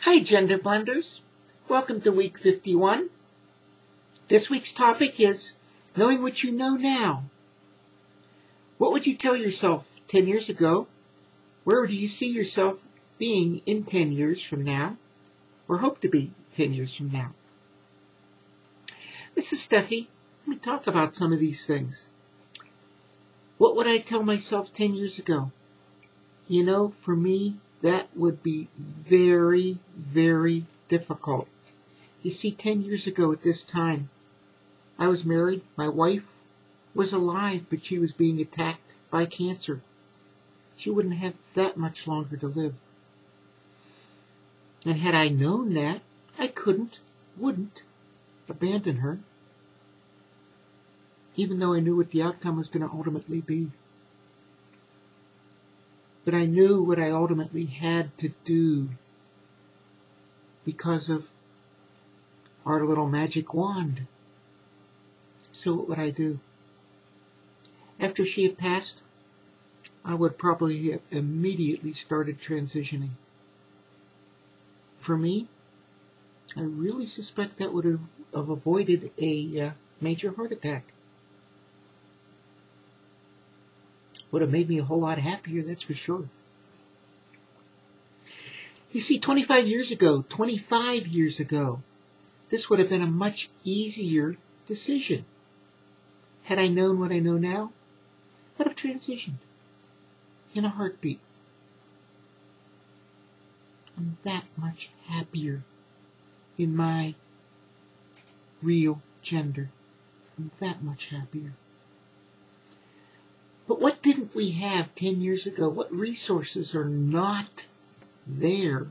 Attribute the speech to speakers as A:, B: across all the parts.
A: Hi, GenderBlenders. Welcome to week 51. This week's topic is knowing what you know now. What would you tell yourself 10 years ago? Where do you see yourself being in 10 years from now? Or hope to be 10 years from now? This is Steffi. Let me talk about some of these things. What would I tell myself 10 years ago? You know, for me, that would be very, very difficult. You see, 10 years ago at this time, I was married. My wife was alive, but she was being attacked by cancer. She wouldn't have that much longer to live. And had I known that, I wouldn't abandon her, even though I knew what the outcome was going to ultimately be. But I knew what I ultimately had to do because of our little magic wand. So what would I do? After she had passed, I would probably have immediately started transitioning. For me, I really suspect that would have avoided a major heart attack. Would have made me a whole lot happier, that's for sure. You see, 25 years ago, this would have been a much easier decision. Had I known what I know now, I'd have transitioned in a heartbeat. I'm that much happier in my real gender. I'm that much happier. But what didn't we have 10 years ago? What resources are not there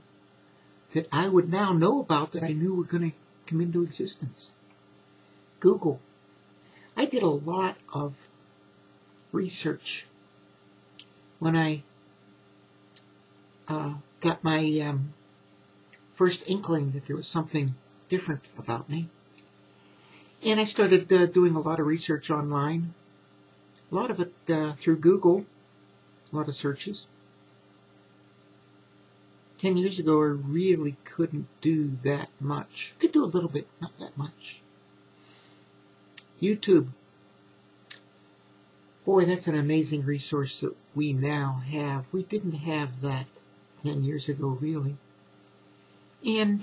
A: that I would now know about that I knew were going to come into existence? Google. I did a lot of research when I got my first inkling that there was something different about me. And I started doing a lot of research online. A lot of it through Google, a lot of searches. 10 years ago, I really couldn't do that much. Could do a little bit, not that much. YouTube. Boy, that's an amazing resource that we now have. We didn't have that 10 years ago, really. And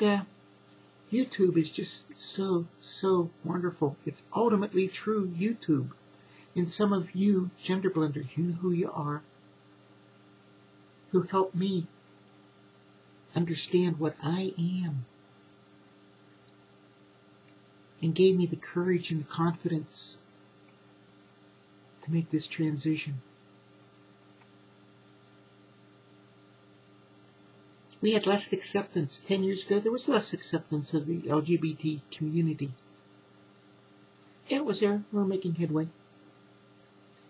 A: YouTube is just so wonderful. It's ultimately through YouTube. And some of you, GenderBlenders, you know who you are, who helped me understand what I am and gave me the courage and confidence to make this transition. We had less acceptance. 10 years ago, there was less acceptance of the LGBT community. It was there. We were making headway.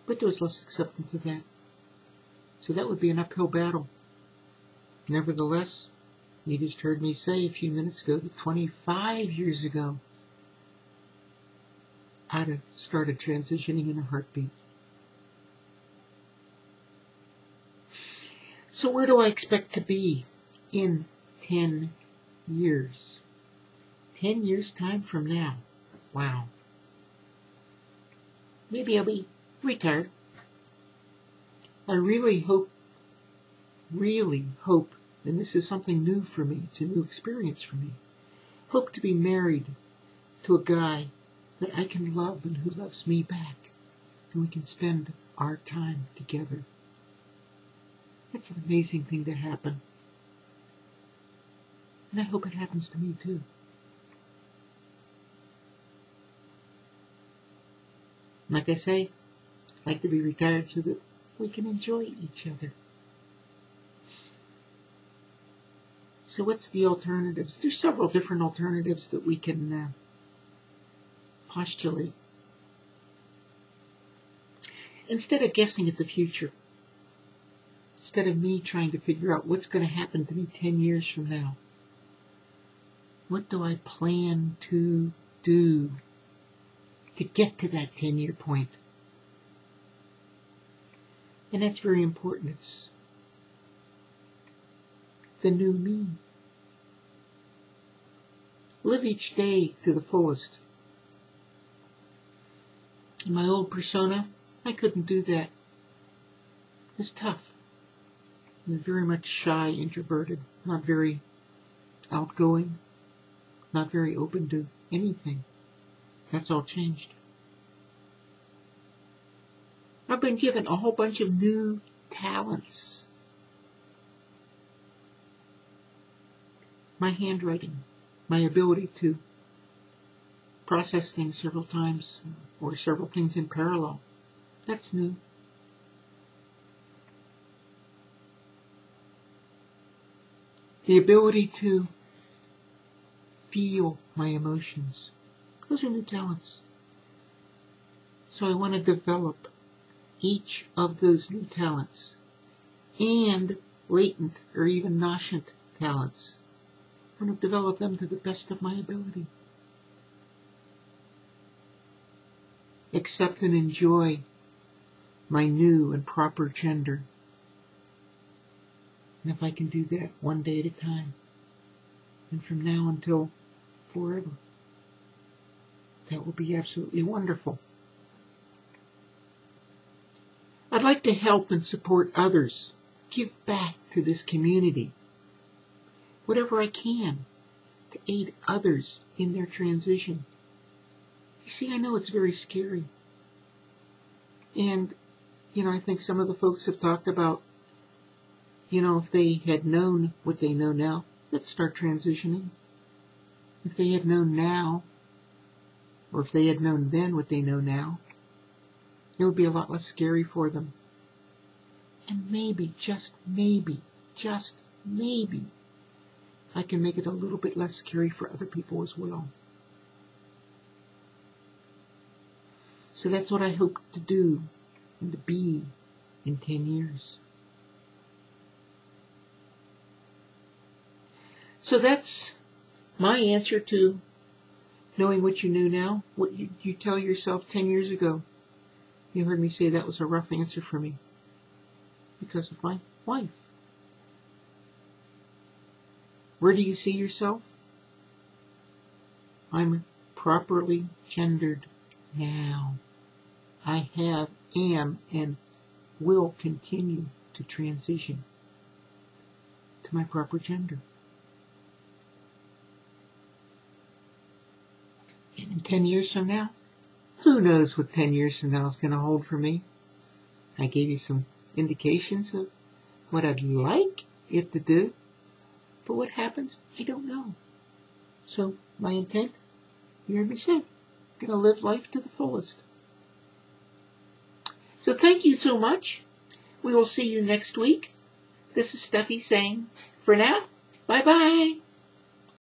A: But there was less acceptance of that. So that would be an uphill battle. Nevertheless, you just heard me say a few minutes ago that 25 years ago, I'd have started transitioning in a heartbeat. So where do I expect to be in 10 years? 10 years time from now. Wow. Maybe I'll be retired. I really hope, and this is something new for me, it's a new experience for me, hope to be married to a guy that I can love and who loves me back, and we can spend our time together. That's an amazing thing to happen. And I hope it happens to me too. Like I say, I'd like to be retired so that we can enjoy each other. So what's the alternatives? There's several different alternatives that we can postulate. Instead of guessing at the future, instead of me trying to figure out what's going to happen to me 10 years from now, what do I plan to do to get to that 10-year point? And that's very important. It's the new me. live each day to the fullest. In my old persona, I couldn't do that. It's tough. I'm very much shy, introverted, not very outgoing, not very open to anything. That's all changed. I've been given a whole bunch of new talents. My handwriting, my ability to process things several times or several things in parallel. That's new. The ability to feel my emotions. Those are new talents. So I want to develop each of those new talents and latent or even nascent talents. I want to develop them to the best of my ability. Accept and enjoy my new and proper gender. And if I can do that one day at a time, and from now until forever, that will be absolutely wonderful. I'd like to help and support others, give back to this community, whatever I can, to aid others in their transition. You see, I know it's very scary. And, I think some of the folks have talked about, if they had known what they know now, let's start transitioning. If they had known now, or if they had known then what they know now, it would be a lot less scary for them. And maybe, just maybe, I can make it a little bit less scary for other people as well. So that's what I hope to do and to be in 10 years. So that's my answer to knowing what you knew now, what you tell yourself 10 years ago. You heard me say that was a rough answer for me because of my wife. Where do you see yourself? I'm properly gendered now. I have, am, and will continue to transition to my proper gender. And in 10 years from now, who knows what 10 years from now is going to hold for me? I gave you some indications of what I'd like it to do, but what happens, I don't know. So my intent, you heard me say, I'm going to live life to the fullest. So thank you so much. We will see you next week. This is Steffi saying, for now, bye-bye.